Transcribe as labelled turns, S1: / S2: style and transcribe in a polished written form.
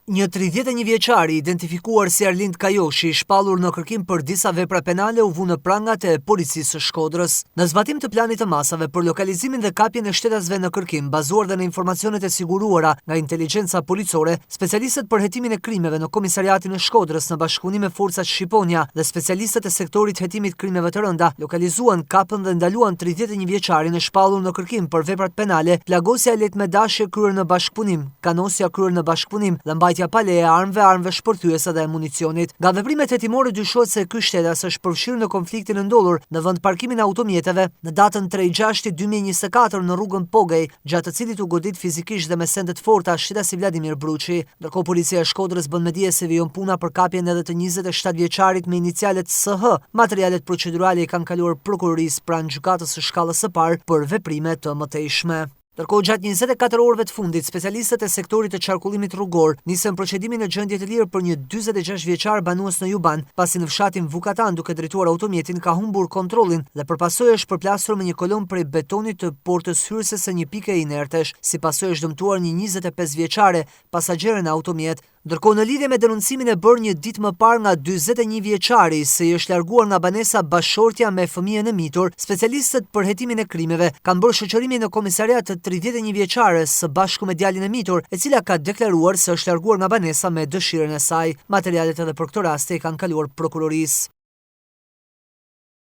S1: Një 31 vjeçari identifikuar si Arlind Kajoshi, shpallur në kërkim për disa vepra penale, u vu në prangat e policisë së Shkodrës. Në zbatim të planit të masave për lokalizimin dhe kapjen e shtetasve në kërkim, bazuar dhe në informacionet e siguruara nga inteligjenca policore, specialistët për hetimin e krimeve në komisariatin e Shkodrës në bashkëpunim me forcat Shqiponia dhe specialistët e sektorit hetimit krimeve të rënda lokalizuan, kapën dhe ndaluan 31 vjeçarin e shpallur në kërkim për veprat penale, plagosja e lehtë me dashje kryer në bashkëpunim, kanosja kryer në bashkëpunim dhe mbajtja pa leje armëve shpërthyese dhe municionit. Nga veprimet hetimore dyshohet se ky shtetas është përfshirë në konfliktin e ndodhur në vend parkimin e automjeteve në datën 3/6/2024 në rrugën Pogej, gjatë të cilit u godit fizikisht dhe me sende të forta shtetasi Vladimir Bruçi. Ndërkohë policia e Shkodrës bën me dije se vijon puna për kapjen edhe të 27 vjeçarit me inicialet SH. Materialet procedurale i kanë kaluar prokurorisë pranë gjykatës së shkallës së parë për veprime të mëtejshme. Ndërkohë, gjatë 24 orëve të fundit, specialistët e sektorit të qarkullimit rrugor nisën procedimin në gjendje të lirë për një 46 vjeçar banues në Juban, pasi në fshatin Vukatan duke drejtuar automjetin ka humbur kontrollin dhe përpasojë është përplasur me një kolon prej betonit të portës hyrëse së një pike inertesh. Si pasojë është dëmtuar një 25 vjeçare pasagjerë në automjet. Ndërkohë, në lidhje me denuncimin e bërë një ditë më parë nga 41 vjeçari se i është larguar nga banesa bashortja me fëmijën e mitur, specialistët për hetimin e krimeve kanë bërë shoqërimi në komisariat të 31 vjeçares së bashku me djalin e mitur, e cila ka deklaruar se është larguar nga banesa me dëshirën e saj. Materialet edhe për këtë rast i kanë kaluar prokurorisë.